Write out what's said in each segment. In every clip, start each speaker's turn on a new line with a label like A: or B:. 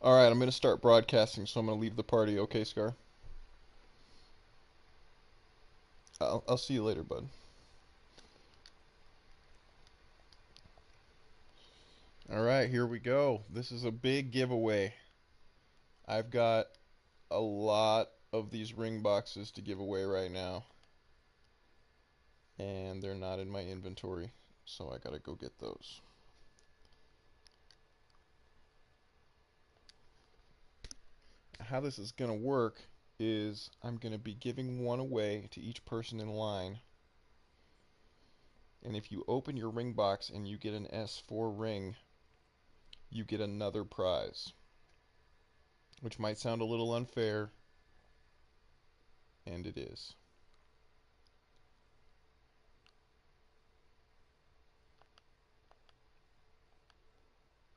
A: Alright, I'm going to start broadcasting, so I'm going to leave the party. Okay, Scar? I'll see you later, bud. Alright, here we go. This is a big giveaway. I've got a lot of these ring boxes to give away right now. And they're not in my inventory, so I gotta go get those. How this is going to work is I'm going to be giving one away to each person in line. And if you open your ring box and you get an S4 ring, you get another prize. Which might sound a little unfair, and it is.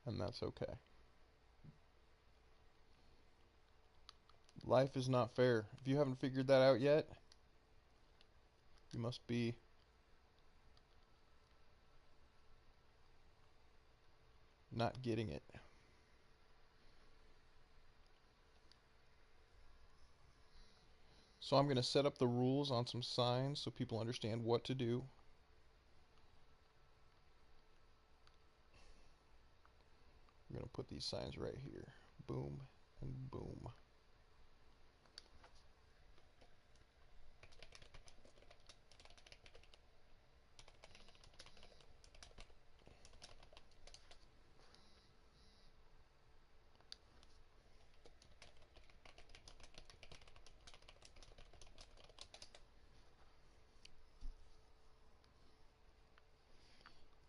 A: And that's okay. Life is not fair. If you haven't figured that out yet, you must be not getting it. So I'm going to set up the rules on some signs so people understand what to do. I'm going to put these signs right here. Boom and boom.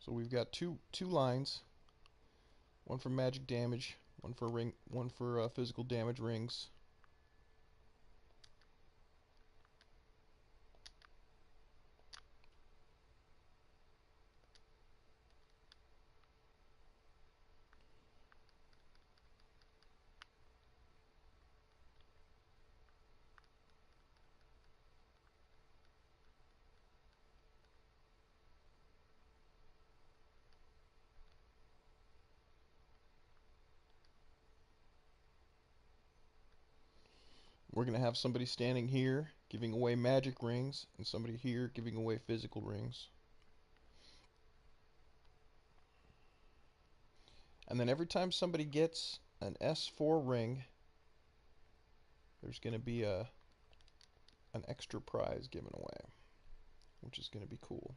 A: So we've got two lines, one for magic damage, one for physical damage rings. We're going to have somebody standing here giving away magic rings and somebody here giving away physical rings. And then every time somebody gets an S4 ring, there's going to be an extra prize given away, which is going to be cool.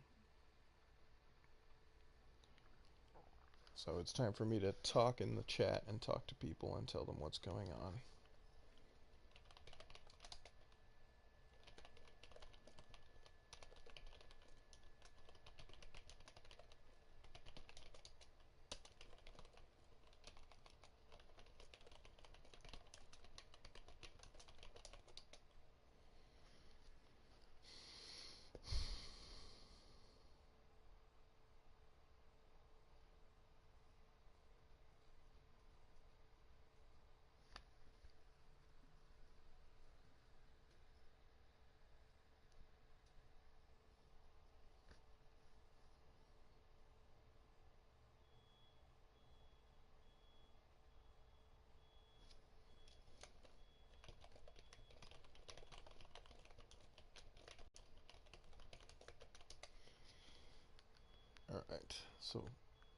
A: So it's time for me to talk in the chat and talk to people and tell them what's going on. Alright, so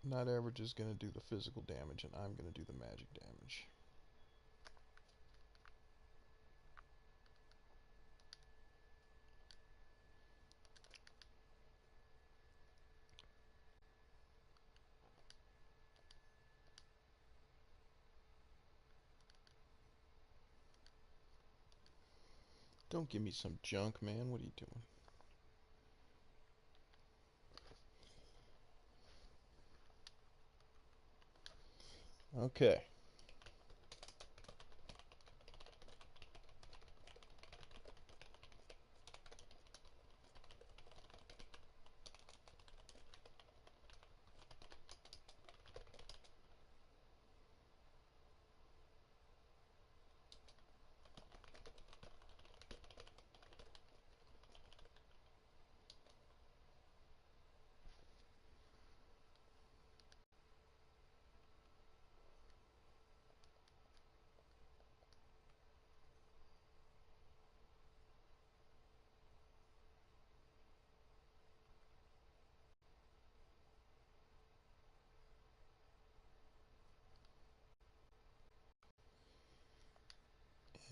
A: Not Average is going to do the physical damage and I'm going to do the magic damage. Don't give me some junk, man. What are you doing? Okay.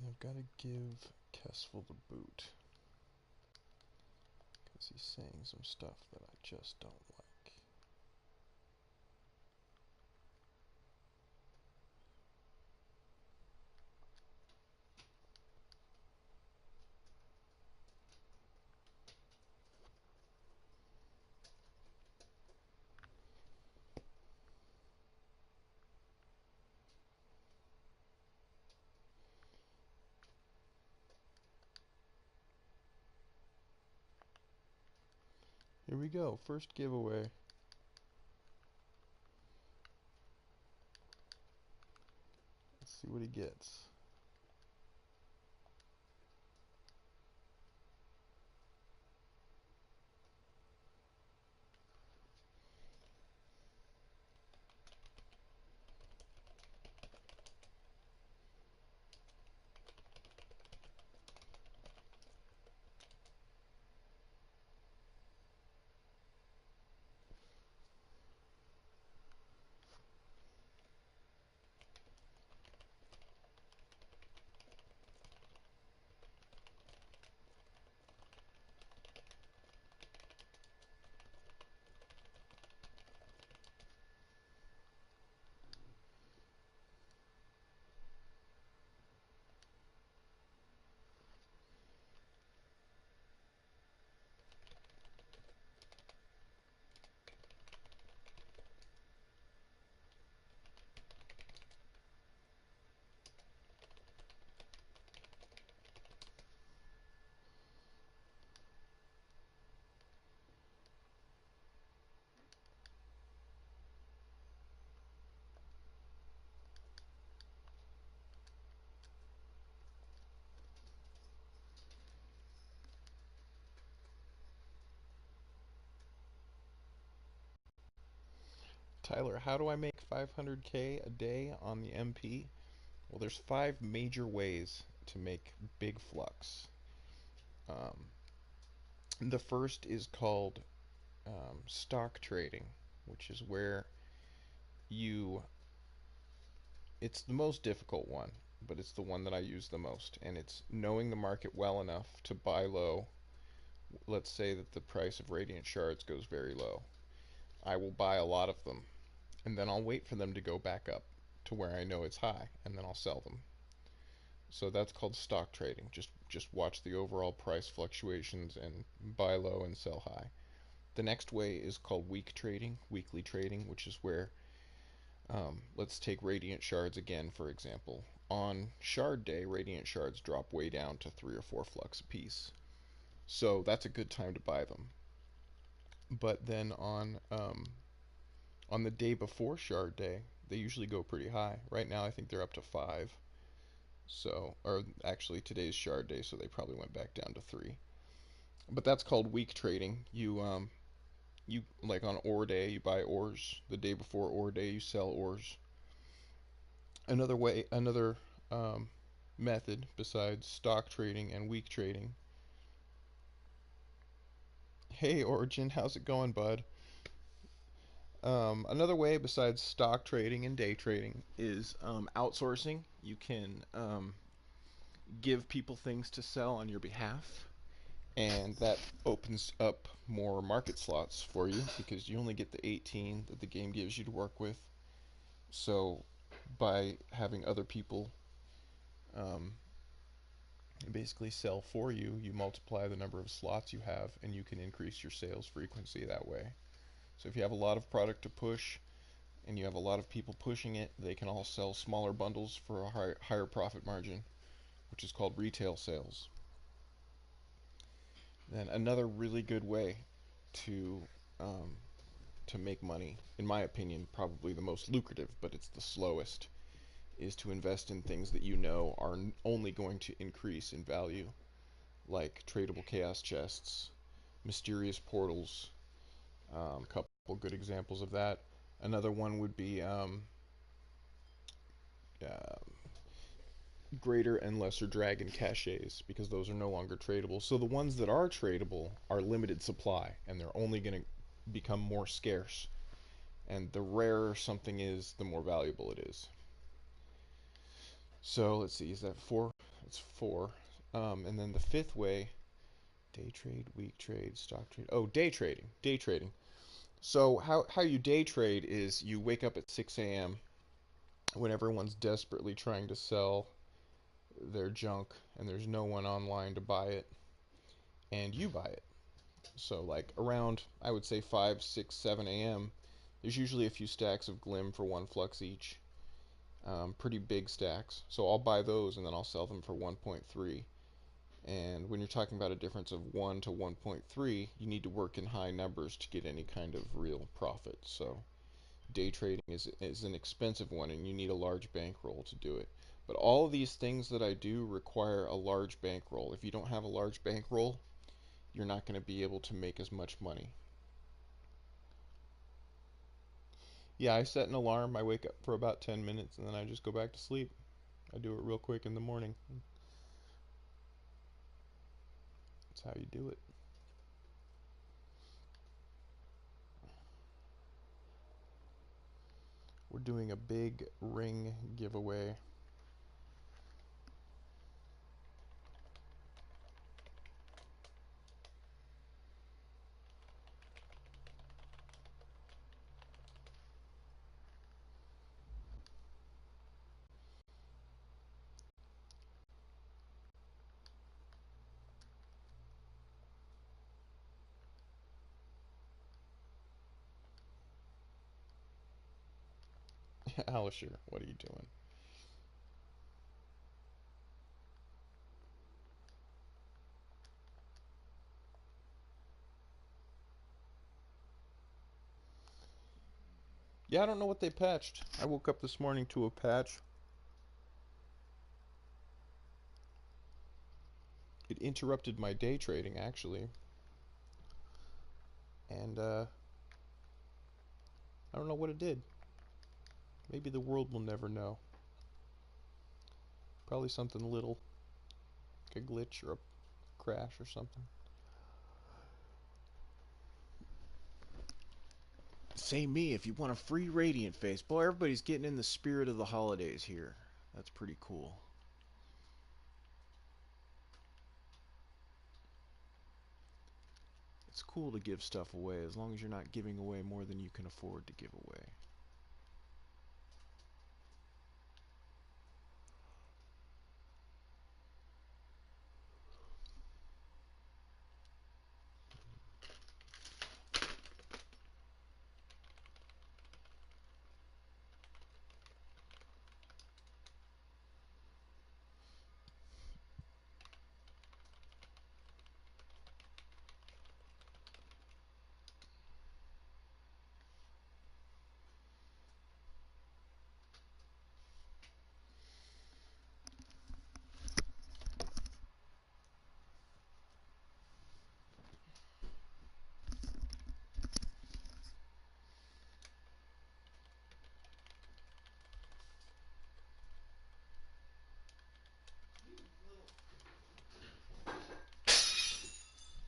A: I've got to give Kessel the boot, because he's saying some stuff that I just don't like. Here we go, first giveaway. Let's see what he gets. Tyler, how do I make 500K a day on the MP? Well, there's 5 major ways to make big flux. Um, the first is called stock trading, which is where you, it's the most difficult one, but it's the one that I use the most, and it's knowing the market well enough to buy low. Let's say that the price of radiant shards goes very low. I will buy a lot of them, and then I'll wait for them to go back up to where I know it's high, and then I'll sell them. So that's called stock trading. Just watch the overall price fluctuations and buy low and sell high. The next way is called week trading, weekly trading, which is where let's take radiant shards again, for example. On shard day, radiant shards drop way down to 3 or 4 flux a piece. So that's a good time to buy them. But then on the day before shard day, they usually go pretty high. Right now, I think they're up to 5. So, or actually today's shard day, so they probably went back down to 3. But that's called week trading. You like on ore day, you buy ores. The day before ore day, you sell ores. Another um, method besides stock trading and week trading. Hey Origin, how's it going, bud? Another way besides stock trading and day trading is outsourcing. You can give people things to sell on your behalf, and that opens up more market slots for you because you only get the 18 that the game gives you to work with. So by having other people um, basically sell for you, you multiply the number of slots you have, and you can increase your sales frequency that way. So if you have a lot of product to push and you have a lot of people pushing it, they can all sell smaller bundles for a higher profit margin, which is called retail sales. Then another really good way to um, to make money, in my opinion, probably the most lucrative, but it's the slowest, is to invest in things that you know are only going to increase in value, like tradable chaos chests, mysterious portals. A couple good examples of that. Another one would be uh, greater and lesser dragon caches, because those are no longer tradable. So the ones that are tradable are limited supply, and they're only going to become more scarce. And the rarer something is, the more valuable it is. So let's see, is that 4? it's four. And then the fifth way, day trade, week trade, stock trade. Oh, day trading. Day trading. So how you day trade is you wake up at 6 a.m. when everyone's desperately trying to sell their junk and there's no one online to buy it, and you buy it. So like around, I would say 5, 6, 7 a.m. there's usually a few stacks of Glim for 1 flux each. Pretty big stacks. So I'll buy those and then I'll sell them for 1.3. And when you're talking about a difference of 1 to 1.3, you need to work in high numbers to get any kind of real profit. So day trading is an expensive one, and you need a large bankroll to do it. But all of these things that I do require a large bankroll. If you don't have a large bankroll, you're not going to be able to make as much money. Yeah, I set an alarm. I wake up for about 10 minutes and then I just go back to sleep. I do it real quick in the morning. That's how you do it. We're doing a big ring giveaway. Alisher, what are you doing? Yeah, I don't know what they patched. I woke up this morning to a patch. It interrupted my day trading, actually. And I don't know what it did. Maybe the world will never know. Probably something little, like a glitch or a crash or something. Say me if you want a free Radiant face. Boy, everybody's getting in the spirit of the holidays here. That's pretty cool. It's cool to give stuff away as long as you're not giving away more than you can afford to give away.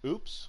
A: Oops.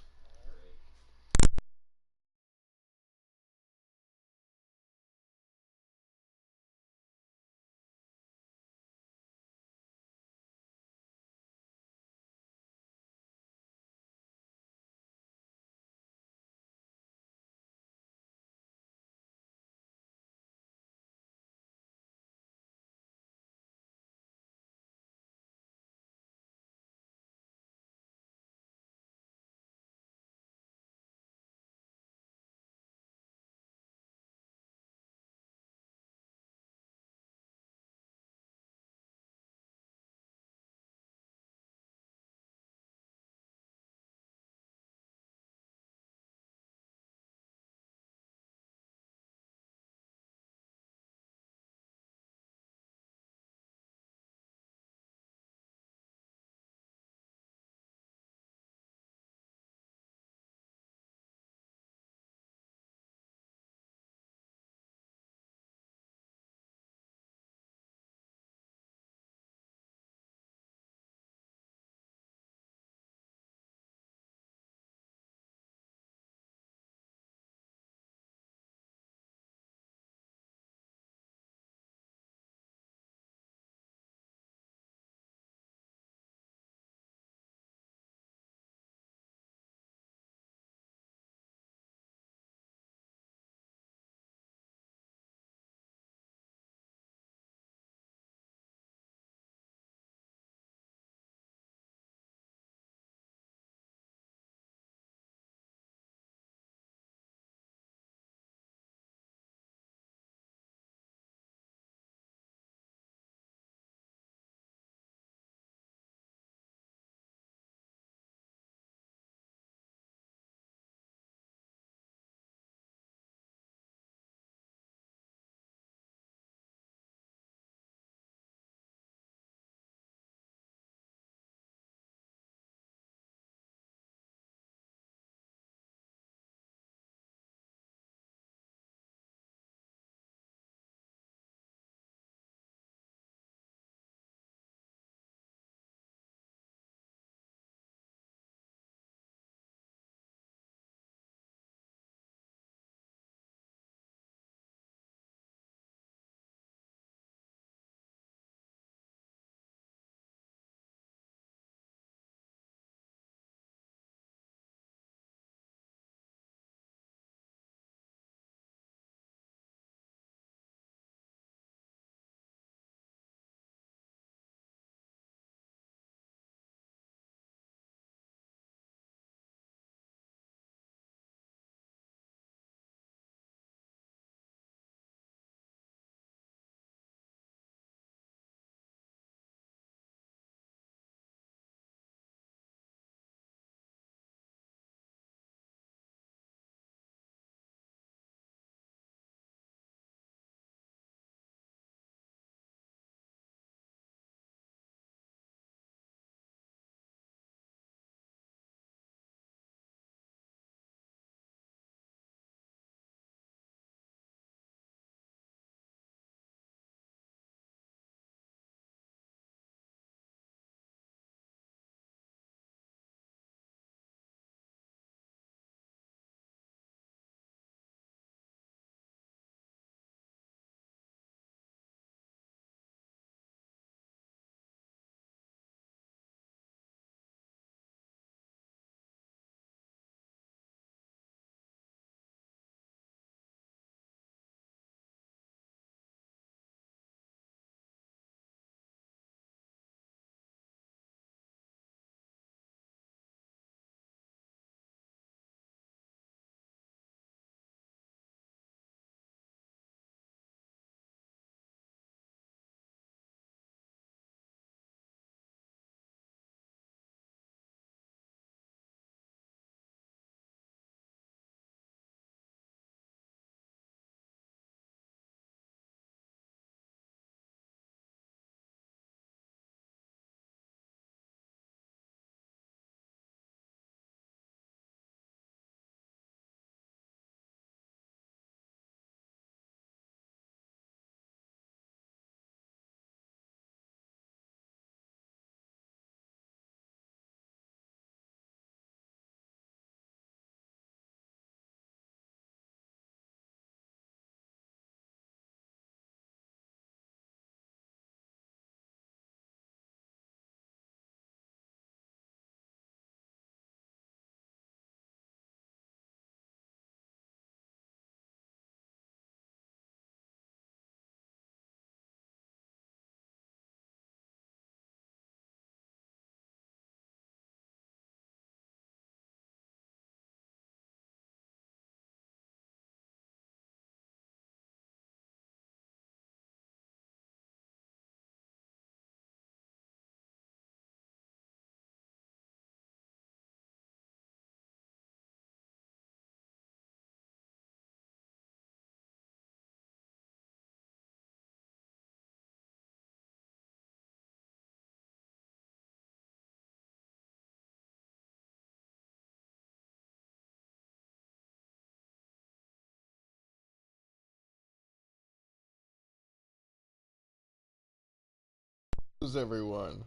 A: Who's everyone?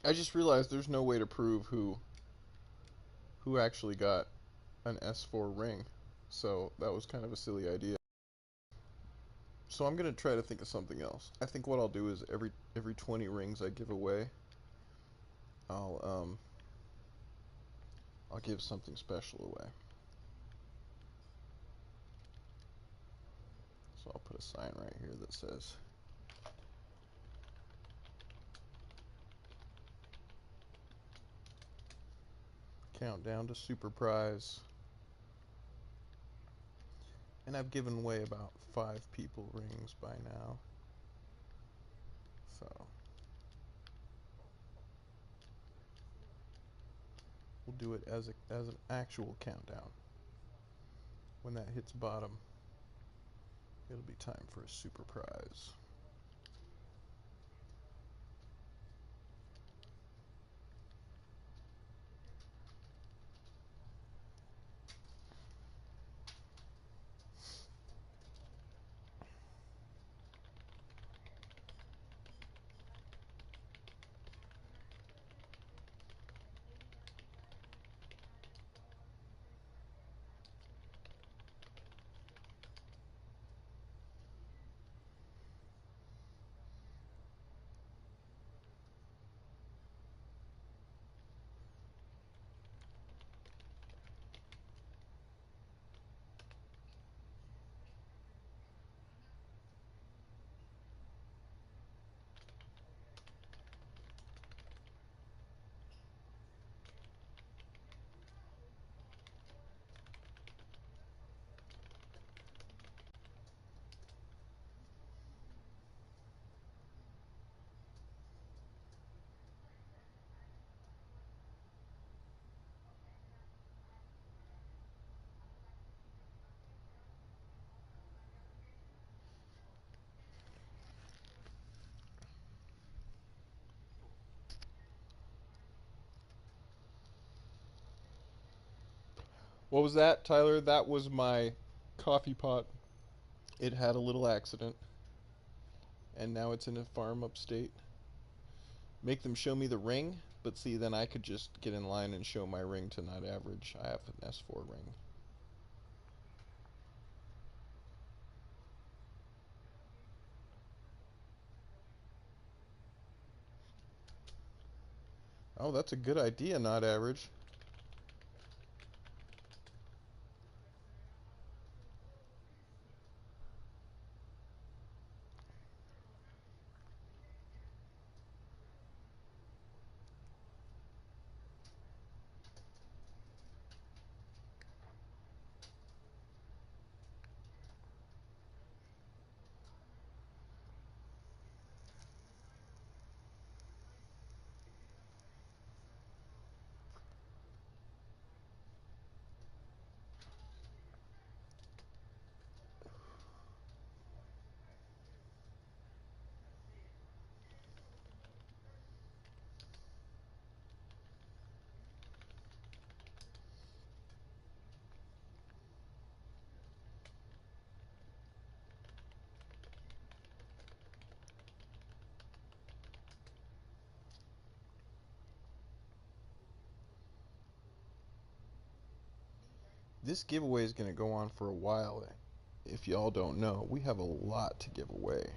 A: I just realized there's no way to prove who actually got an S4 ring. So that was kind of a silly idea. So I'm gonna try to think of something else. I think what I'll do is every 20 rings I give away, I'll um I'll give something special away. So I'll put a sign right here that says countdown to super prize. And I've given away about 5 people rings by now. So we'll do it as an actual countdown. When that hits bottom, it'll be time for a super prize. What was that, Tyler? That was my coffee pot. It had a little accident, and now it's in a farm upstate. Make them show me the ring, but see, then I could just get in line and show my ring to Not Average. I have an S4 ring. Oh, that's a good idea, Not Average. This giveaway is going to go on for a while. If y'all don't know, we have a lot to give away.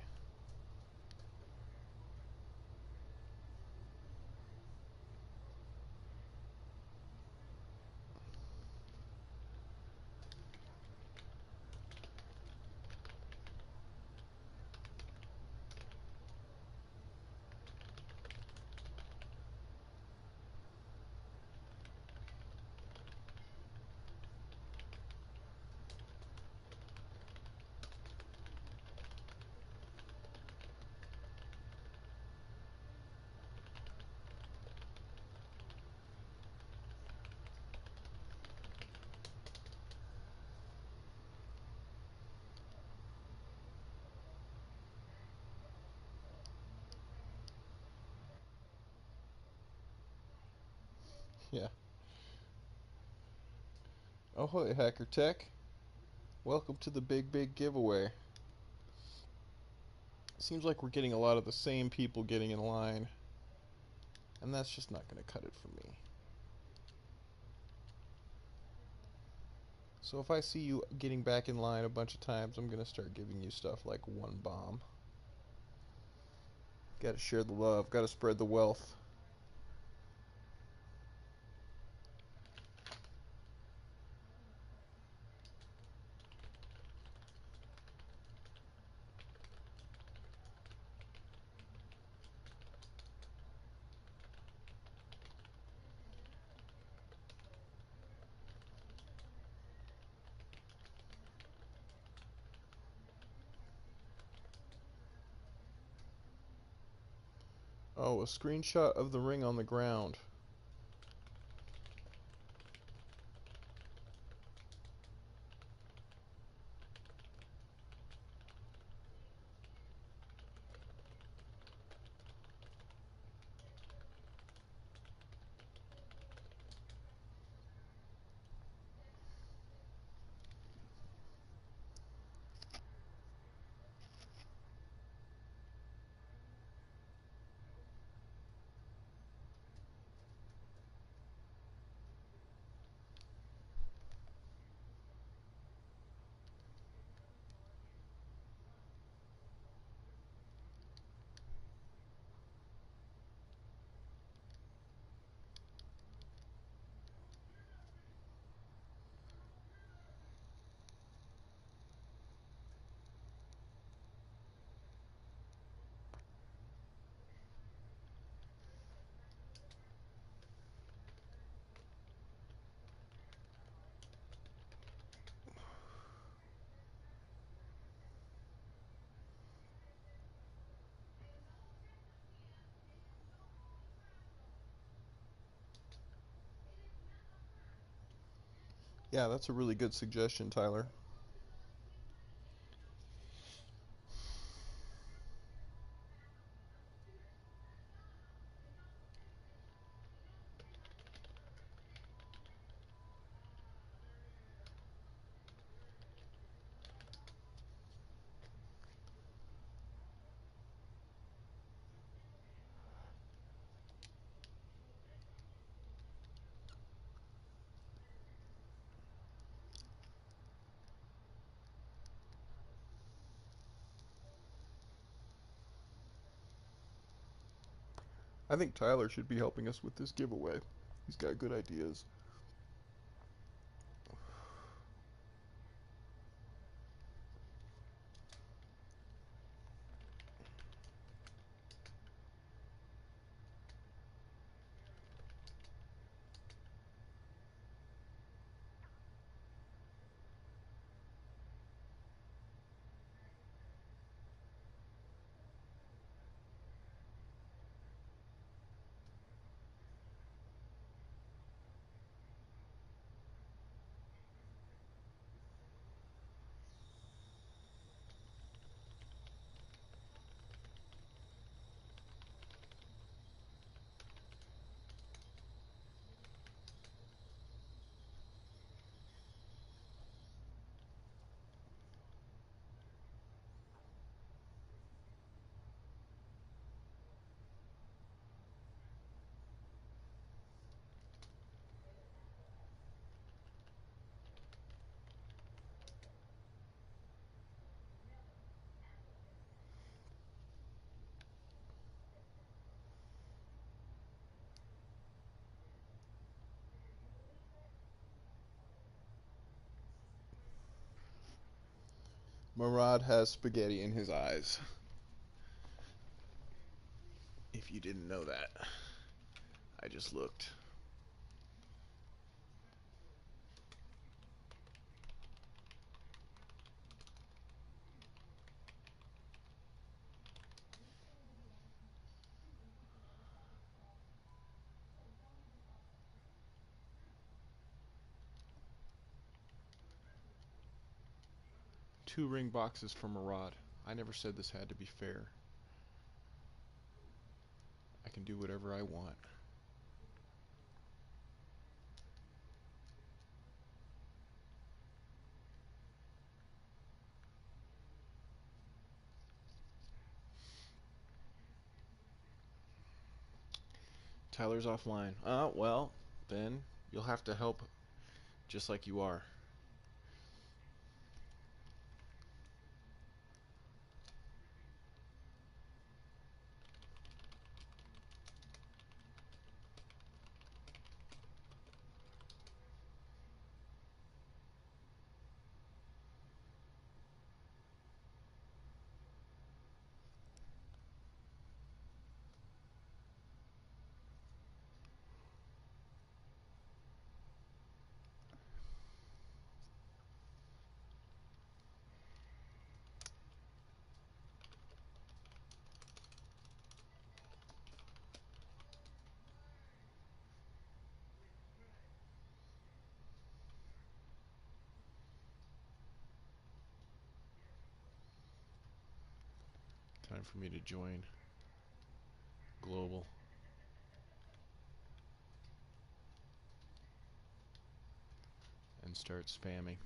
A: Yeah. Ahoy, Hacker Tech. Welcome to the big giveaway. Seems like we're getting a lot of the same people getting in line, and that's just not going to cut it for me. So if I see you getting back in line a bunch of times, I'm going to start giving you stuff like one bomb. Gotta share the love, gotta spread the wealth. Oh, a screenshot of the ring on the ground. Yeah, that's a really good suggestion, Tyler. I think Tyler should be helping us with this giveaway. He's got good ideas. Murad has spaghetti in his eyes. If you didn't know that, I just looked. Two ring boxes for Murad. I never said this had to be fair. I can do whatever I want. Tyler's offline. Well, then you'll have to help just like you are. Time for me to join global and start spamming.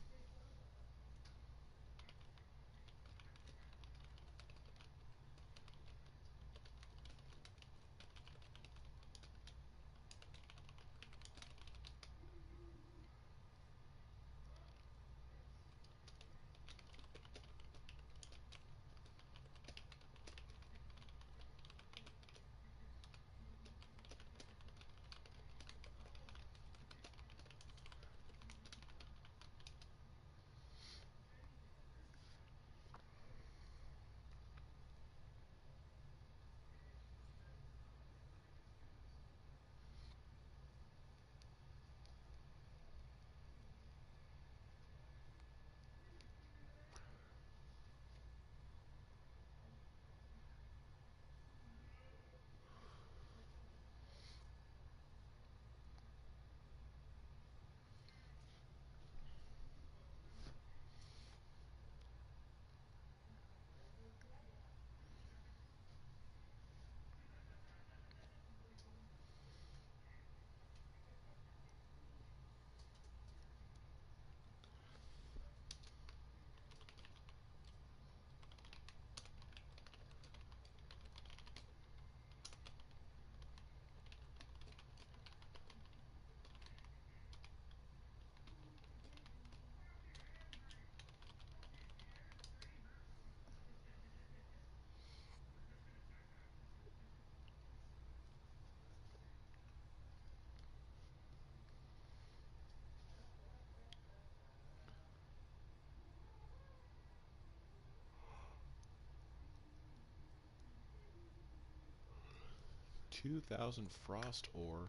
A: $2,000 frost ore.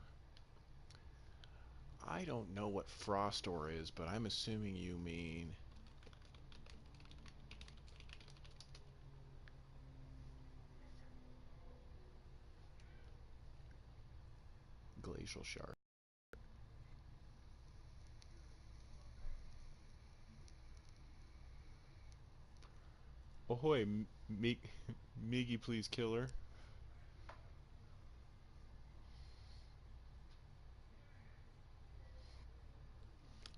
A: I don't know what frost ore is, but I'm assuming you mean glacial shard. Ahoy, Miggy, please kill her.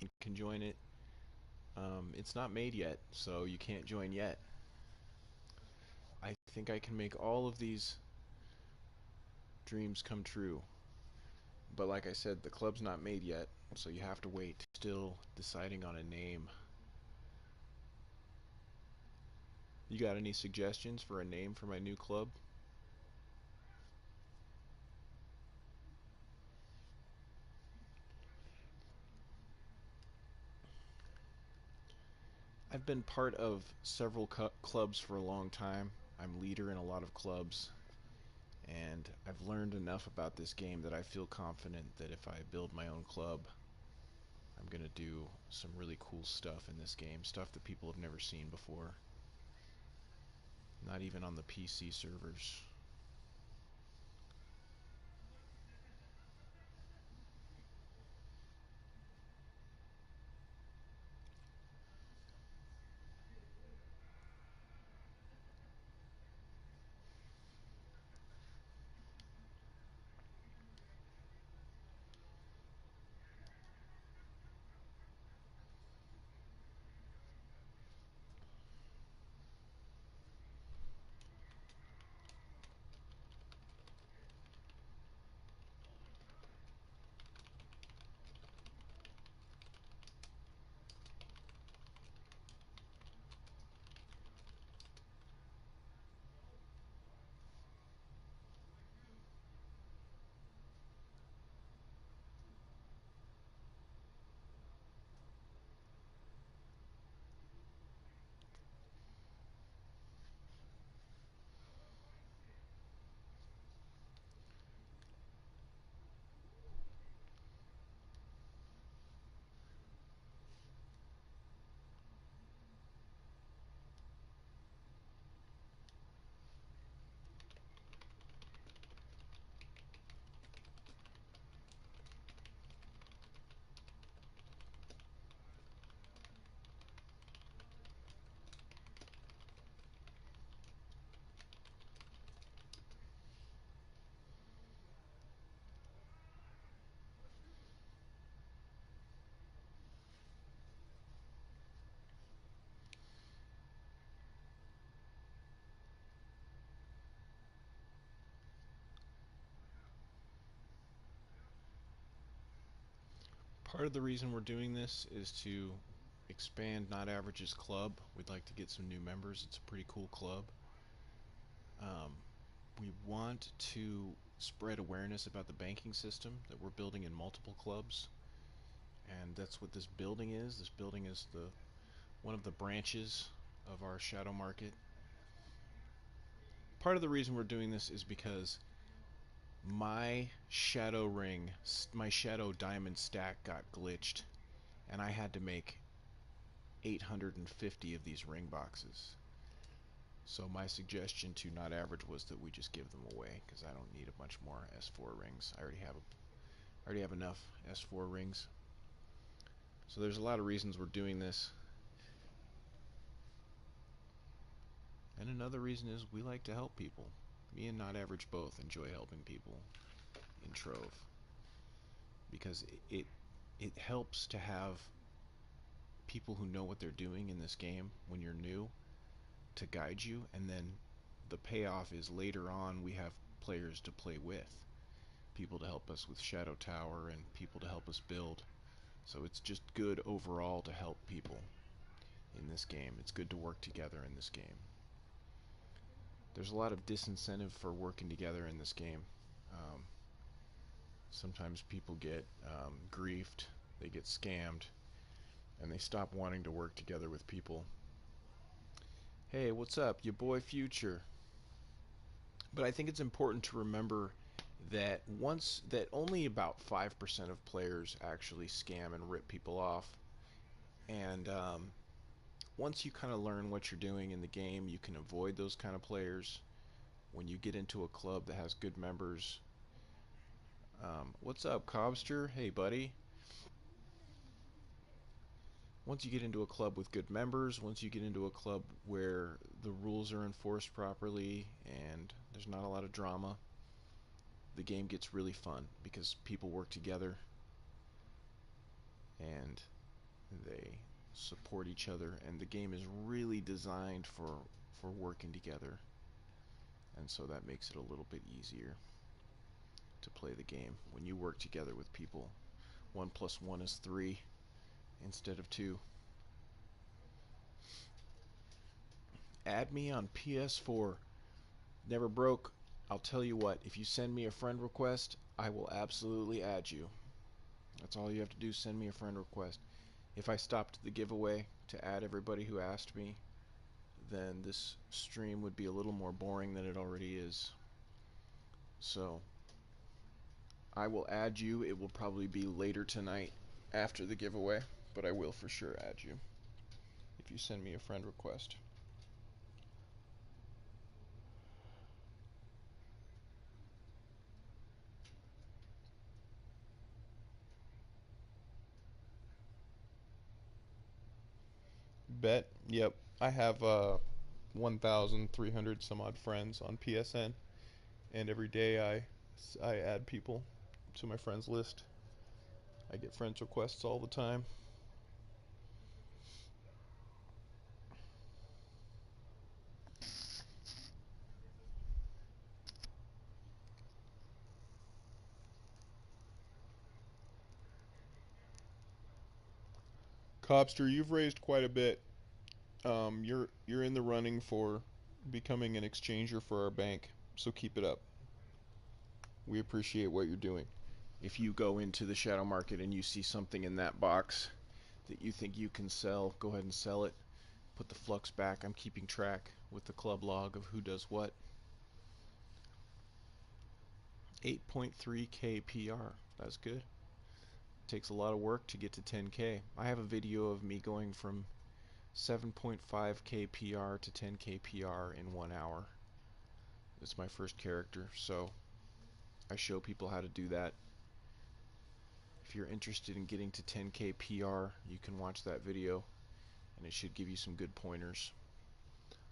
A: You can join it. It's not made yet, so you can't join yet. I think I can make all of these dreams come true. But like I said, the club's not made yet, so you have to wait. Still deciding on a name. You got any suggestions for a name for my new club? I've been part of several clubs for a long time. I'm leader in a lot of clubs, and I've learned enough about this game that I feel confident that if I build my own club, I'm going to do some really cool stuff in this game, stuff that people have never seen before. Not even on the PC servers. Part of the reason we're doing this is to expand Not Average's club. We'd like to get some new members. It's a pretty cool club. We want to spread awareness about the banking system that we're building in multiple clubs, and that's what this building is. This building is one of the branches of our shadow market. Part of the reason we're doing this is because my shadow ring, my shadow diamond stack got glitched, and I had to make 850 of these ring boxes. So my suggestion to Not Average was that we just give them away, because I don't need a bunch more S4 rings. I already have enough S4 rings. So there's a lot of reasons we're doing this. And another reason is we like to help people. Me and Not Average both enjoy helping people in Trove, because it helps to have people who know what they're doing in this game when you're new to guide you, and then the payoff is later on we have players to play with, people to help us with Shadow Tower and people to help us build. So it's just good overall to help people in this game. It's good to work together in this game. There's a lot of disincentive for working together in this game. Sometimes people get griefed, they get scammed, and they stop wanting to work together with people. Hey, what's up? Your boy Future. But I think it's important to remember that only about 5% of players actually scam and rip people off. And once you kind of learn what you're doing in the game, you can avoid those kind of players. When you get into a club that has good members. What's up, Cobster? Hey, buddy. Once you get into a club with good members, once you get into a club where the rules are enforced properly and there's not a lot of drama, the game gets really fun because people work together and they support each other, and the game is really designed for working together, and so that makes it a little bit easier to play the game when you work together with people. 1 + 1 is 3 instead of 2. Add me on PS4. Never broke. I'll tell you what, if you send me a friend request, I will absolutely add you. That's all you have to do, send me a friend request. If I stopped the giveaway to add everybody who asked me, then this stream would be a little more boring than it already is. So I will add you. It will probably be later tonight after the giveaway, but I will for sure add you if you send me a friend request. Bet. Yep. I have 1,300 some odd friends on PSN, and every day I add people to my friends list. I get friends requests all the time. Cobster, you've raised quite a bit. You're in the running for becoming an exchanger for our bank, so keep it up. We appreciate what you're doing. If you go into the shadow market and you see something in that box that you think you can sell, go ahead and sell it. Put the flux back. I'm keeping track with the club log of who does what. 8.3k PR. That's good. Takes a lot of work to get to 10k. I have a video of me going from 7.5k PR to 10k PR in 1 hour. It's my first character, so I show people how to do that. If you're interested in getting to 10k PR, you can watch that video, and it should give you some good pointers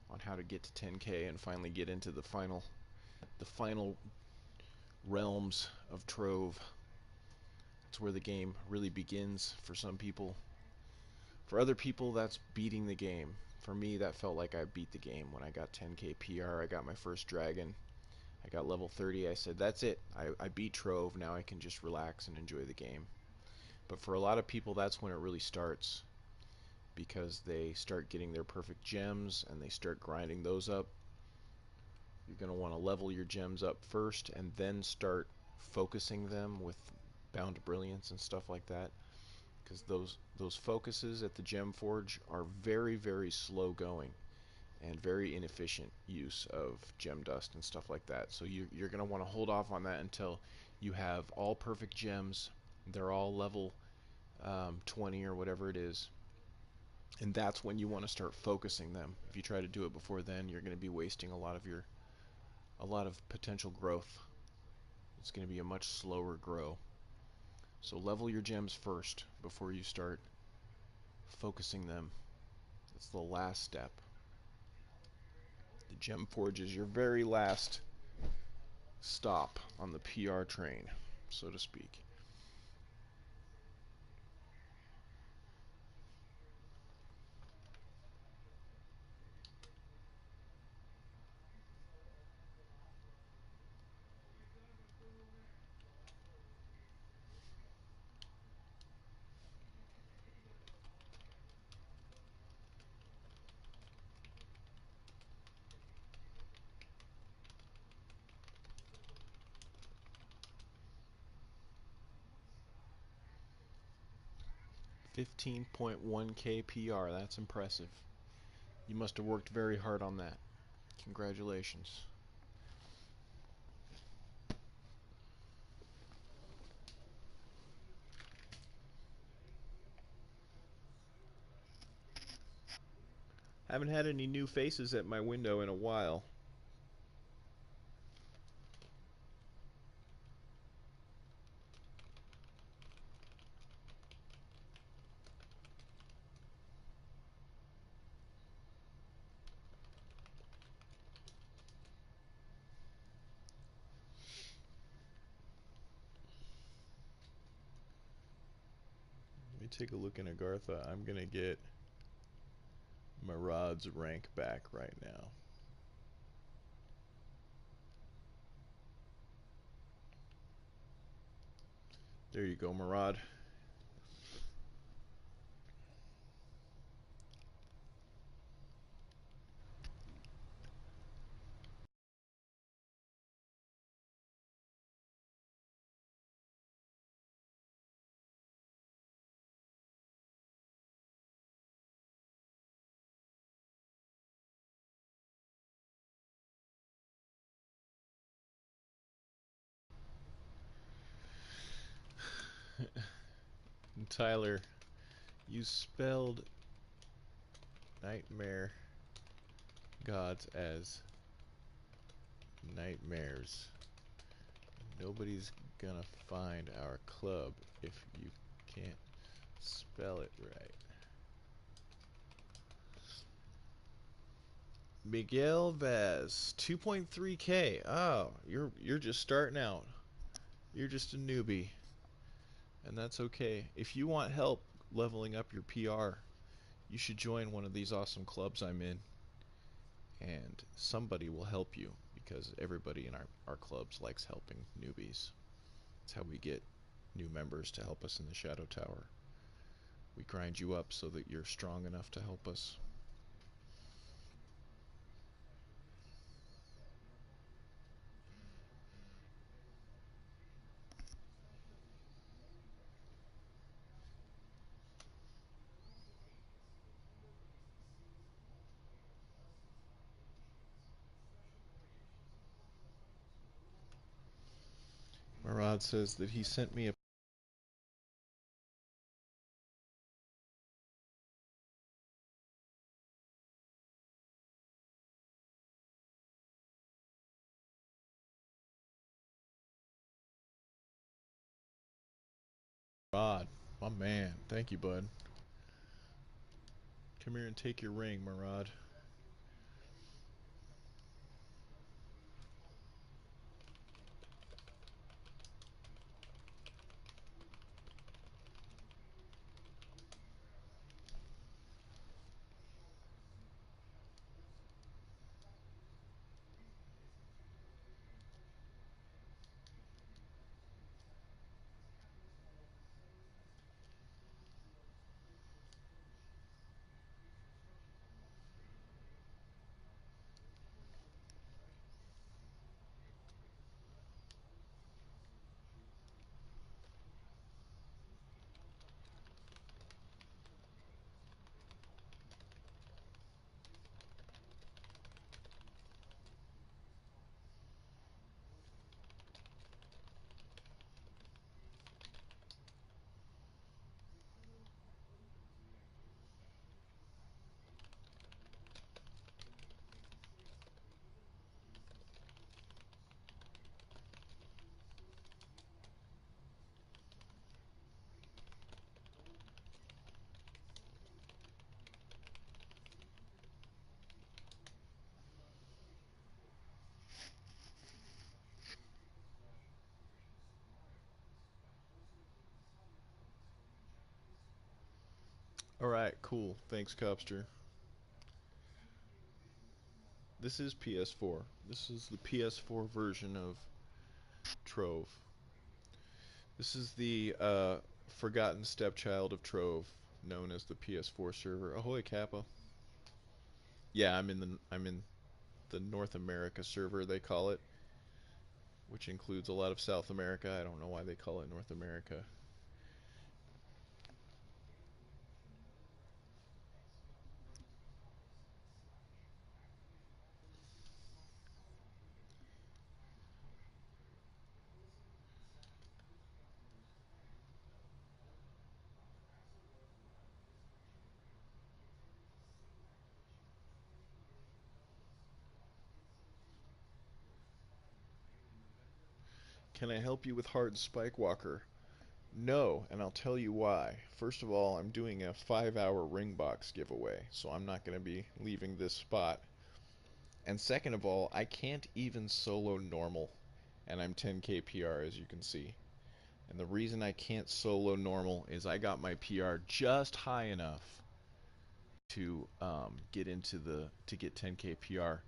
A: on how to get to 10k and finally get into the final realms of Trove. It's where the game really begins for some people. For other people, that's beating the game. For me, that felt like I beat the game when I got 10k PR. I got my first dragon. I got level 30. I said, that's it. I beat Trove. Now I can just relax and enjoy the game.
B: But for a lot of people, that's when it really starts because they start getting their perfect gems and they start grinding those up. You're going to want to level your gems up first and then start focusing them with Bound to Brilliance and stuff like that, because those focuses at the Gem Forge are very slow going and very inefficient use of gem dust and stuff like that. So you're going to want to hold off on that until you have all perfect gems. They're all level 20 or whatever it is, and that's when you want to start focusing them. If you try to do it before then, you're going to be wasting a lot of potential growth. It's going to be a much slower grow. So level your gems first before you start focusing them. That's the last step. The Gem Forge is your very last stop on the PR train, so to speak. $15.1K PR, that's impressive. You must have worked very hard on that. Congratulations. Haven't had any new faces at my window in a while. Let me take a look in Agartha. I'm gonna get Marad's rank back right now. There you go, Marad. Tyler, you spelled nightmare gods as nightmares. Nobody's gonna find our club if you can't spell it right. Miguel Vaz, 2.3K. Oh, you're just starting out. You're just a newbie, and that's okay. If you want help leveling up your PR, you should join one of these awesome clubs I'm in, and somebody will help you because everybody in our clubs likes helping newbies. That's how we get new members to help us in the Shadow Tower. We grind you up so that you're strong enough to help us. Marad says that he sent me a Marad, my man. Thank you, bud. Come here and take your ring, Marad. Alright, cool. Thanks, Copster. This is PS4. This is the PS4 version of Trove. This is the forgotten stepchild of Trove, known as the PS4 server. Ahoy, Kappa. Yeah, I'm in the North America server, they call it, which includes a lot of South America. I don't know why they call it North America. Can I help you with Hard Spike Walker? No, and I'll tell you why. First of all, I'm doing a 5-hour ring box giveaway, so I'm not going to be leaving this spot. And second of all, I can't even solo normal, and I'm 10k PR as you can see. And the reason I can't solo normal is I got my PR just high enough to get 10k PR,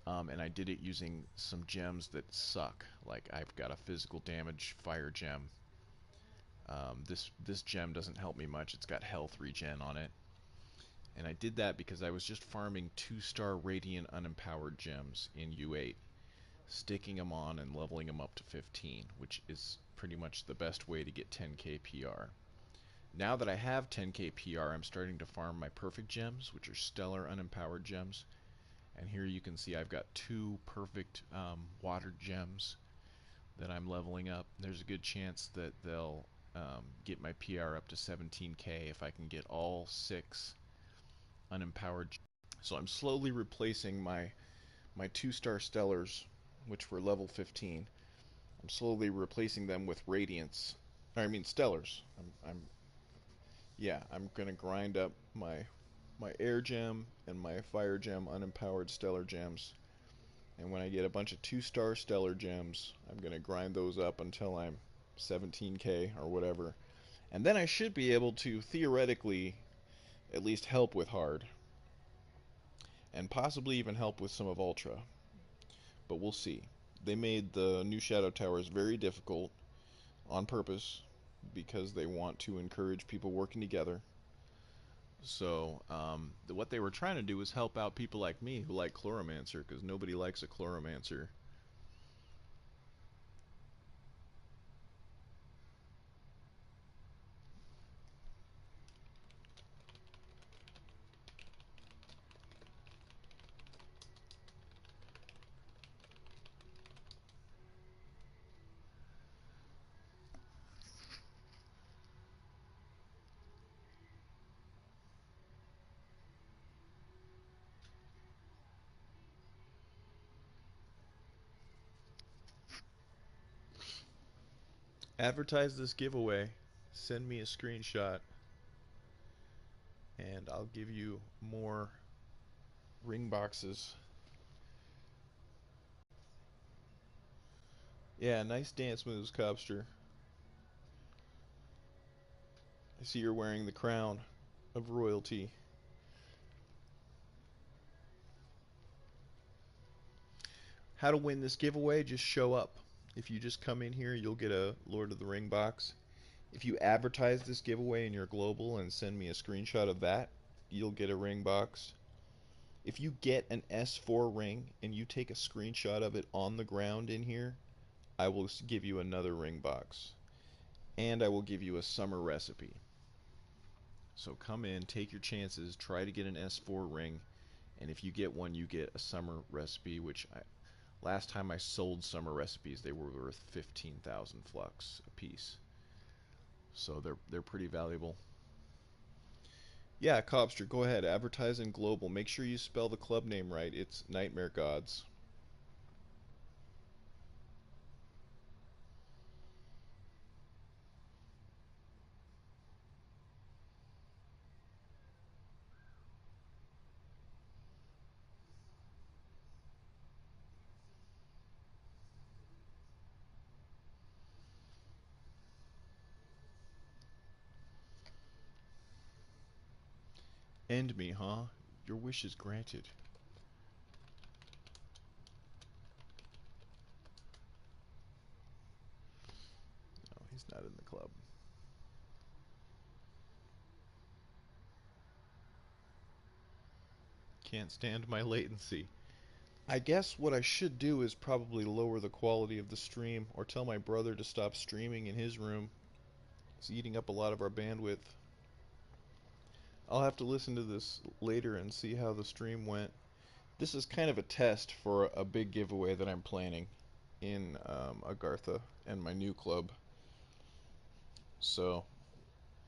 B: and I did it using some gems that suck. Like I've got a physical damage fire gem. This gem doesn't help me much. It's got health regen on it, and I did that because I was just farming 2-star radiant unempowered gems in U8, sticking them on and leveling them up to 15, which is pretty much the best way to get 10k PR. Now that I have 10k PR, I'm starting to farm my perfect gems, which are stellar unempowered gems. And here you can see I've got 2 perfect water gems that I'm leveling up. There's a good chance that they'll get my PR up to 17k if I can get all 6 unempowered. So I'm slowly replacing my 2-star stellars, which were level 15. I'm slowly replacing them with radiants. I mean stellars. I'm gonna grind up my air gem and my fire gem unempowered stellar gems. And when I get a bunch of 2-star stellar gems, I'm gonna grind those up until I'm 17k or whatever. And then I should be able to theoretically at least help with hard. And possibly even help with some of Ultra. But we'll see. They made the new Shadow Towers very difficult on purpose because they want to encourage people working together. So what they were trying to do was help out people like me who like Chloromancer, because nobody likes a Chloromancer. Advertise this giveaway, send me a screenshot, and I'll give you more ring boxes. Yeah, nice dance moves, Cobster. I see you're wearing the crown of royalty. How to win this giveaway? Just show up. If you just come in here, you'll get a Lord of the Ring box. If you advertise this giveaway in your global and send me a screenshot of that, you'll get a ring box. If you get an S4 ring and you take a screenshot of it on the ground in here, I will give you another ring box. And I will give you a summer recipe. So come in, take your chances, try to get an S4 ring, and if you get one, you get a summer recipe, last time I sold summer recipes, they were worth 15,000 flux a piece. So they're pretty valuable. Yeah, Cobster, go ahead. Advertise in global. Make sure you spell the club name right. It's Nightmare Gods. End me, huh? Your wish is granted. No, he's not in the club.
A: Can't stand my latency. I guess what I should do is probably lower the quality of the stream or tell my brother to stop streaming in his room. It's eating up a lot of our bandwidth. I'll have to listen to this later and see how the stream went. This is kind of a test for a big giveaway that I'm planning in Agartha and my new club. So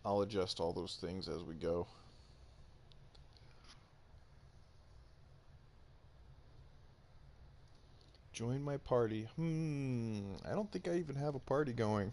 A: I'll adjust all those things as we go. Join my party. I don't think I even have a party going.